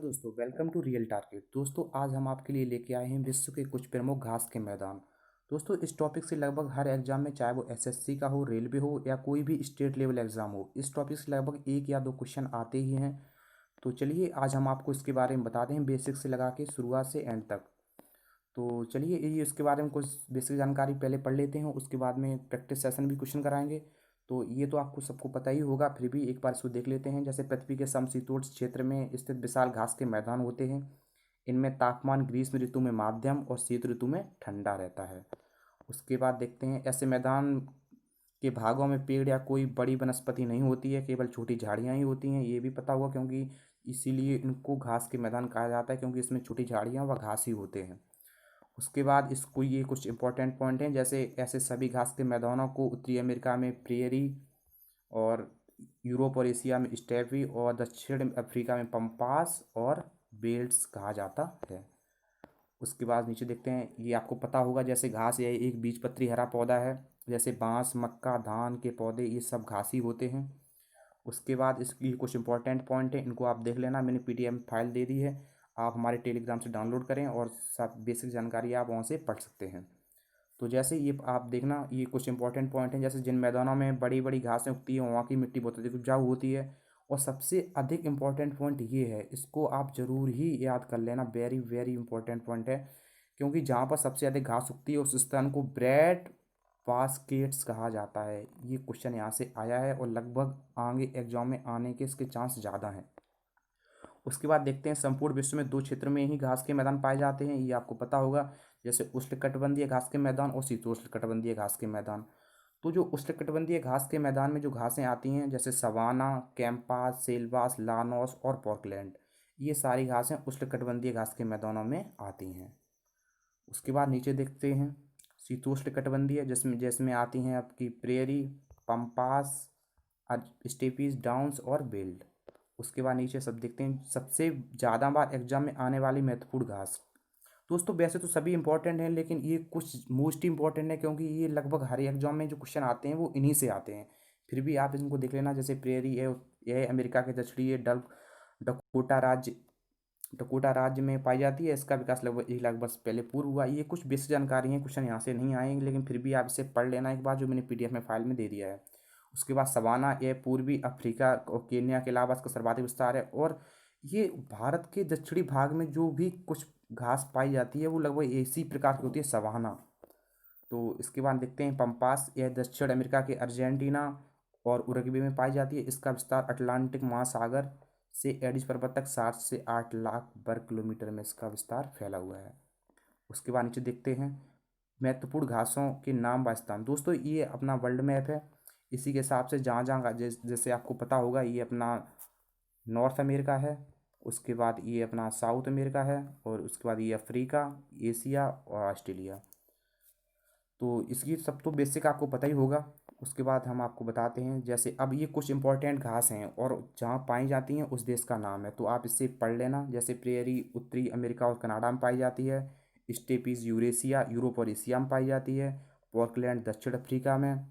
दोस्तों, welcome to real target. दोस्तों, आज हम आपके लिए लेके आए हैं विश्व के कुछ प्रमुख घास के मैदान। दोस्तों, इस टॉपिक से लगभग हर एग्जाम में, चाहे वो एसएससी का हो, रेलवे हो या कोई भी स्टेट लेवल एग्जाम हो, इस टॉपिक से लगभग एक या दो क्वेश्चन आते ही हैं। तो चलिए आज हम आपको इसके बारे में बताते हैं, बेसिक से लगा के शुरुआत से एंड तक। तो चलिए ये इसके बारे में कुछ बेसिक जानकारी पहले पढ़ लेते हैं, उसके बाद में प्रैक्टिस सेशन भी क्वेश्चन कराएंगे। तो ये तो आपको सबको पता ही होगा, फिर भी एक बार इसको देख लेते हैं। जैसे पृथ्वी के समशीतोष्ण क्षेत्र में स्थित विशाल घास के मैदान होते हैं। इनमें तापमान ग्रीष्म ऋतु में मध्यम और शीत ऋतु में ठंडा रहता है। उसके बाद देखते हैं, ऐसे मैदान के भागों में पेड़ या कोई बड़ी वनस्पति नहीं होती है, केवल छोटी झाड़ियाँ ही होती हैं। ये भी पता होगा, क्योंकि इसीलिए इनको घास के मैदान कहा जाता है, क्योंकि इसमें छोटी झाड़ियाँ व घास ही होते हैं। उसके बाद इसको ये कुछ इंपॉर्टेंट पॉइंट हैं, जैसे ऐसे सभी घास के मैदानों को उत्तरी अमेरिका में प्रेयरी और यूरोप और एशिया में स्टेपी और दक्षिण अफ्रीका में पम्पास और बेल्ट्स कहा जाता है। उसके बाद नीचे देखते हैं, ये आपको पता होगा, जैसे घास यह एक बीजपत्री हरा पौधा है। जैसे बांस, मक्का, धान के पौधे ये सब घास ही होते हैं। उसके बाद इसकी कुछ इंपॉर्टेंट पॉइंट है, इनको आप देख लेना, मैंने पीडीएफ फाइल दे दी है। आप हमारे टेलीग्राम से डाउनलोड करें और सब बेसिक जानकारी आप वहाँ से पढ़ सकते हैं। तो जैसे ये आप देखना, ये कुछ इंपॉर्टेंट पॉइंट हैं, जैसे जिन मैदानों में बड़ी बड़ी घासें उगती हैं वहाँ की मिट्टी बहुत अधिक उपजाऊ होती है। और सबसे अधिक इम्पॉर्टेंट पॉइंट ये है, इसको आप ज़रूर ही याद कर लेना, वेरी वेरी इंपॉर्टेंट पॉइंट है। क्योंकि जहाँ पर सबसे अधिक घास उगती है उस स्थान को ब्रेड बास्केट्स कहा जाता है। ये क्वेश्चन यहाँ से आया है और लगभग आगे एग्जाम में आने के इसके चांस ज़्यादा हैं। उसके बाद देखते हैं, संपूर्ण विश्व में दो क्षेत्र में ही घास के मैदान पाए जाते हैं, ये आपको पता होगा। जैसे उष्णकटिबंधीय घास के मैदान और शीतोष्णकटिबंधीय घास के मैदान। तो जो उष्णकटिबंधीय घास के मैदान में जो घासें आती हैं, जैसे सवाना, कैंपास, सेल्वास, लानोस और पॉर्कलैंड, ये सारी घासें उष्णकटिबंधीय घास के मैदानों में आती हैं। उसके बाद नीचे देखते हैं, शीतोष्णकटिबंधीय जिसमें आती हैं आपकी प्रेयरी, पम्पास, स्टेपीज, डाउन्स और बेल्ट। उसके बाद नीचे सब देखते हैं, सबसे ज़्यादा बार एग्जाम में आने वाली महत्वपूर्ण घास। दोस्तों, वैसे तो सभी इंपॉर्टेंट हैं, लेकिन ये कुछ मोस्ट इंपॉर्टेंट है, क्योंकि ये लगभग हर एग्जाम में जो क्वेश्चन आते हैं वो इन्हीं से आते हैं। फिर भी आप इनको देख लेना, जैसे प्रेयरी है, यह अमेरिका के दक्षिणी डकोटा राज्य डकोटा राज्य में पाई जाती है। इसका विकास लगभग 1 लाख वर्ष पहले पूर्व हुआ। ये कुछ बेसिक जानकारी है, क्वेश्चन यहाँ से नहीं आएंगे, लेकिन फिर भी आप इसे पढ़ लेना एक बार, जो मैंने पीडीएफ में फाइल में दे दिया है। उसके बाद सवाना, यह पूर्वी अफ्रीका और केन्या के अलावा इसका सर्वाधिक विस्तार है। और ये भारत के दक्षिणी भाग में जो भी कुछ घास पाई जाती है वो लगभग इसी प्रकार की होती है, सवाना। तो इसके बाद देखते हैं, पंपास, यह दक्षिण अमेरिका के अर्जेंटीना और उरुग्वे में पाई जाती है। इसका विस्तार अटलांटिक महासागर से एडिस पर्वत तक 7 से 8 लाख वर्ग किलोमीटर में इसका विस्तार फैला हुआ है। उसके बाद नीचे देखते हैं, महत्वपूर्ण घासों के नाम व स्थान। दोस्तों, ये अपना वर्ल्ड मैप है, इसी के हिसाब से जहाँ जहाँ जैसे आपको पता होगा, ये अपना नॉर्थ अमेरिका है। उसके बाद ये अपना साउथ अमेरिका है और उसके बाद ये अफ्रीका, एशिया और ऑस्ट्रेलिया। तो इसकी सब तो बेसिक आपको पता ही होगा। उसके बाद हम आपको बताते हैं, जैसे अब ये कुछ इंपॉर्टेंट घास हैं और जहाँ पाई जाती हैं उस देश का नाम है, तो आप इससे पढ़ लेना। जैसे प्रेयरी उत्तरी अमेरिका और कनाडा में पाई जाती है। स्टेपीज यूरेशिया, यूरोप और एशिया में पाई जाती है। पॉर्कलैंड दक्षिण अफ्रीका में।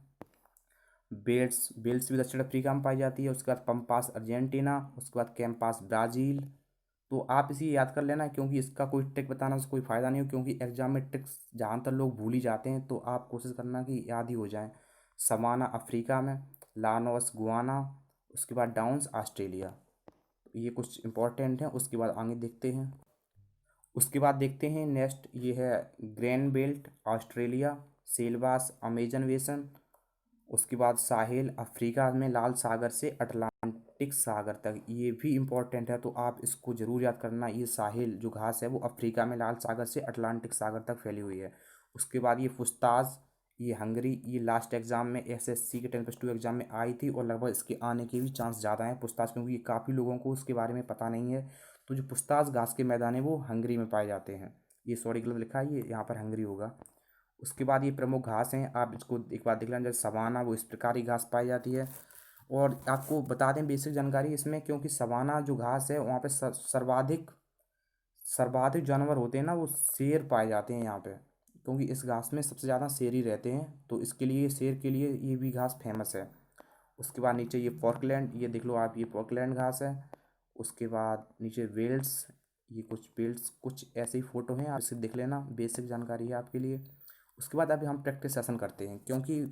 बेल्ट्स बेल्ट्स भी दक्षिण अफ्रीका में पाई जाती है। उसके बाद पम्पास अर्जेंटीना, उसके बाद कैंपास ब्राज़ील। तो आप इसे याद कर लेना, क्योंकि इसका कोई ट्रिक बताना से कोई फ़ायदा नहीं हो, क्योंकि एग्जाम में ट्रिक्स ज़्यादातर लोग भूल ही जाते हैं, तो आप कोशिश करना कि याद ही हो जाए। सवाना अफ्रीका में, लानोस गुआना, उसके बाद डाउन्स ऑस्ट्रेलिया। तो ये कुछ इंपॉर्टेंट हैं। उसके बाद आगे देखते हैं, उसके बाद देखते हैं नेक्स्ट, ये है grand belt Australia, Silvassa Amazon बेसन। उसके बाद साहिल अफ्रीका में लाल सागर से अटलांटिक सागर तक, ये भी इम्पोर्टेंट है, तो आप इसको ज़रूर याद करना। ये साहिल जो घास है वो अफ्रीका में लाल सागर से अटलांटिक सागर तक फैली हुई है। उसके बाद ये फुस्ताज, ये हंगरी, ये लास्ट एग्जाम में एसएससी के 10+2 एग्जाम में आई थी और लगभग इसके आने के भी चांस ज़्यादा हैं पुस्ताज, क्योंकि ये काफ़ी लोगों को उसके बारे में पता नहीं है। तो जो पुस्ताज घास के मैदान है वो हंगरी में पाए जाते हैं। ये सॉरी गलत लिखा है, ये यहाँ पर हंगरी होगा। उसके बाद ये प्रमुख घास हैं, आप इसको एक बार देख लेना। जैसे सवाना, वो इस प्रकार की घास पाई जाती है। और आपको बता दें बेसिक जानकारी इसमें, क्योंकि सवाना जो घास है वहाँ पे सर्वाधिक सर्वाधिक जानवर होते हैं ना, वो शेर पाए जाते हैं यहाँ पे, क्योंकि इस घास में सबसे ज़्यादा शेर ही रहते हैं, तो इसके लिए शेर के लिए ये भी घास फेमस है। उसके बाद नीचे ये पॉर्कलैंड, ये देख लो आप, ये पॉर्कलैंड घास है। उसके बाद नीचे वेल्स, ये कुछ बेल्ट्स कुछ ऐसे ही फ़ोटो हैं, आप इसे देख लेना, बेसिक जानकारी है आपके लिए। उसके बाद अभी हम प्रैक्टिस सेशन करते हैं, क्योंकि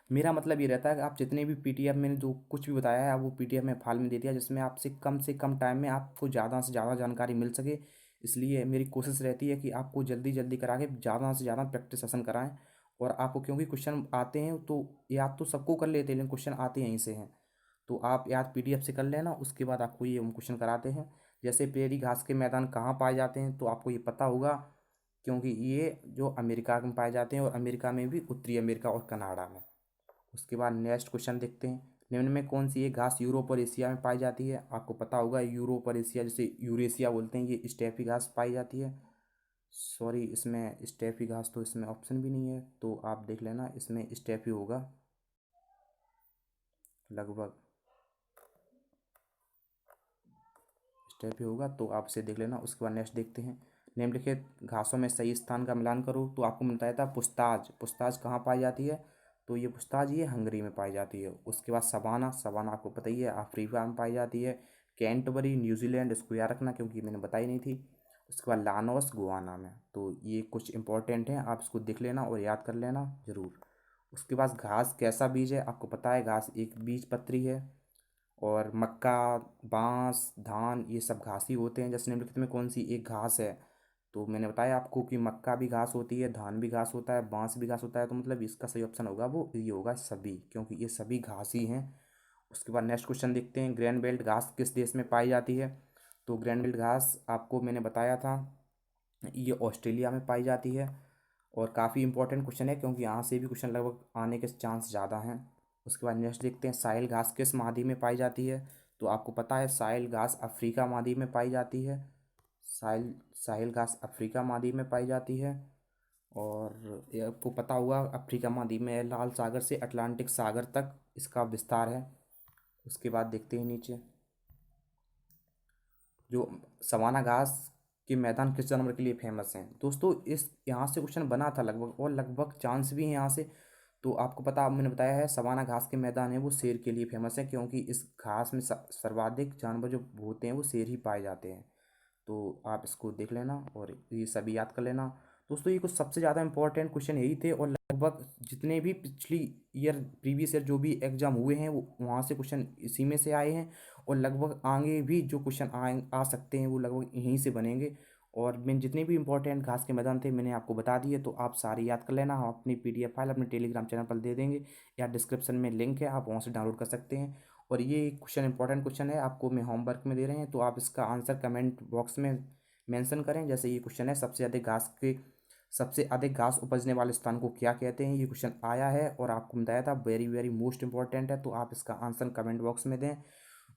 मेरा मतलब ये रहता है कि आप जितने भी पीडीएफ मैंने जो कुछ भी बताया है आप वो पीडीएफ में फाइल में दे दिया, जिसमें आपसे कम टाइम में आपको ज़्यादा से ज़्यादा जानकारी मिल सके। इसलिए मेरी कोशिश रहती है कि आपको जल्दी जल्दी करा के ज़्यादा से ज़्यादा प्रैक्टिस सेशन कराएं। और आपको क्योंकि क्वेश्चन आते हैं तो याद तो सबको कर लेते हैं, लेकिन क्वेश्चन आते यहीं से हैं। तो आप याद पीडीएफ से कर लेना, उसके बाद आपको ये हम क्वेश्चन कराते हैं। जैसे प्रेरी घास के मैदान कहाँ पाए जाते हैं, तो आपको ये पता होगा, क्योंकि ये जो अमेरिका में पाए जाते हैं, और अमेरिका में भी उत्तरी अमेरिका और कनाडा में। उसके बाद नेक्स्ट क्वेश्चन देखते हैं, निम्न में कौन सी एक घास यूरोप और एशिया में पाई जाती है। आपको पता होगा यूरोप और एशिया, जैसे यूरेशिया बोलते हैं, ये स्टेपी घास पाई जाती है। सॉरी, इसमें स्टेपी घास तो इसमें ऑप्शन भी नहीं है, तो आप देख लेना, इसमें स्टेपी होगा लगभग, स्टेपी होगा, तो आप इसे देख लेना। उसके बाद नेक्स्ट देखते हैं, निम्नलिखित घासों में सही स्थान का मिलान करो। तो आपको बताया था पुस्ताज, पुस्ताज कहाँ पाई जाती है, तो ये पुस्ताज ये हंगरी में पाई जाती है। उसके बाद सवाना, सवाना आपको पता ही है अफ्रीका में पाई जाती है। कैंटबरी न्यूजीलैंड, इसको याद रखना क्योंकि मैंने बताई नहीं थी। उसके बाद लानोस गुआना में। तो ये कुछ इंपॉर्टेंट हैं, आप इसको देख लेना और याद कर लेना ज़रूर। उसके बाद घास कैसा बीज है, आपको पता है घास एक बीज पत्री है। और मक्का, बांस, धान, ये सब घास ही होते हैं। जैसे निम्नलिखित में कौन सी एक घास है, तो मैंने बताया आपको कि मक्का भी घास होती है, धान भी घास होता है, बांस भी घास होता है। तो मतलब इसका सही ऑप्शन होगा वो ये होगा सभी, क्योंकि ये सभी घास ही हैं। उसके बाद नेक्स्ट क्वेश्चन देखते हैं, ग्रैंड बेल्ट घास किस देश में पाई जाती है। तो ग्रैंड बेल्ट घास आपको मैंने बताया था, ये ऑस्ट्रेलिया में पाई जाती है। और काफ़ी इंपॉर्टेंट क्वेश्चन है, क्योंकि यहाँ से भी क्वेश्चन लगभग आने के चांस ज़्यादा हैं। उसके बाद नेक्स्ट देखते हैं, साहिल घास किस महाद्वीप में पाई जाती है। तो आपको पता है साहिल घास अफ्रीका महाद्वीप में पाई जाती है। साहिल साहिल घास अफ्रीका महाद्वीप में पाई जाती है। और ये आपको पता होगा अफ्रीका महाद्वीप में लाल सागर से अटलांटिक सागर तक इसका विस्तार है। उसके बाद देखते हैं नीचे, जो सवाना घास के मैदान किस जानवर के लिए फेमस हैं। दोस्तों इस यहाँ से क्वेश्चन बना था लगभग, और लगभग चांस भी हैं यहाँ से। तो आपको पता, मैंने बताया है सवाना घास के मैदान है वो शेर के लिए फेमस है, क्योंकि इस घास में सर्वाधिक जानवर जो होते हैं वो शेर ही पाए जाते हैं। तो आप इसको देख लेना और ये सभी याद कर लेना। दोस्तों ये कुछ सबसे ज़्यादा इंपॉर्टेंट क्वेश्चन यही थे, और लगभग जितने भी पिछली ईयर प्रीवियस ईयर जो भी एग्ज़ाम हुए हैं वो वहाँ से क्वेश्चन इसी में से आए हैं। और लगभग आगे भी जो क्वेश्चन आ सकते हैं वो लगभग यहीं से बनेंगे। और मैंने जितने भी इंपॉर्टेंट घास के मैदान थे मैंने आपको बता दिए, तो आप सारे याद कर लेना। हम अपनी पीडीएफ फाइल अपने टेलीग्राम चैनल पर दे देंगे, या डिस्क्रिप्शन में लिंक है, आप वहाँ से डाउनलोड कर सकते हैं। और ये क्वेश्चन इंपॉर्टेंट क्वेश्चन है, आपको मैं होमवर्क में दे रहे हैं, तो आप इसका आंसर कमेंट बॉक्स में मेंशन करें। जैसे ये क्वेश्चन है, सबसे अधिक घास उपजने वाले स्थान को क्या कहते हैं, ये क्वेश्चन आया है और आपको बताया था, वेरी वेरी मोस्ट इंपॉर्टेंट है। तो आप इसका आंसर कमेंट बॉक्स में दें।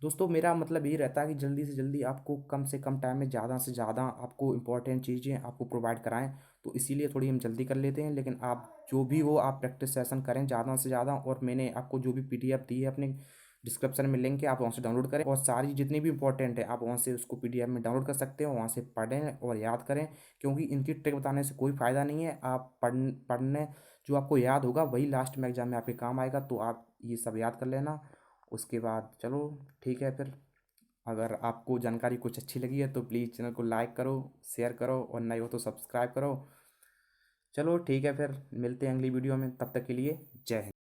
दोस्तों मेरा मतलब ये रहता है कि जल्दी से जल्दी आपको कम से कम टाइम में ज़्यादा से ज़्यादा आपको इंपॉर्टेंट चीज़ें आपको प्रोवाइड कराएं। तो इसीलिए थोड़ी हम जल्दी कर लेते हैं, लेकिन आप जो भी हो आप प्रैक्टिस सेशन करें ज़्यादा से ज़्यादा। और मैंने आपको जो भी पीडीएफ दी है अपने डिस्क्रिप्शन में लिंक है, आप वहाँ से डाउनलोड करें, और सारी जितनी भी इंपॉर्टेंट है आप वहाँ से उसको पीडीएफ में डाउनलोड कर सकते हो, वहाँ से पढ़ें और याद करें। क्योंकि इनकी ट्रिक बताने से कोई फ़ायदा नहीं है, आप पढ़ने जो आपको याद होगा वही लास्ट में एग्जाम में आपके काम आएगा। तो आप ये सब याद कर लेना। उसके बाद चलो ठीक है फिर, अगर आपको जानकारी कुछ अच्छी लगी है तो प्लीज़ चैनल को लाइक करो, शेयर करो, और नए हो तो सब्सक्राइब करो। चलो ठीक है फिर, मिलते हैं अगली वीडियो में, तब तक के लिए जय हिंद।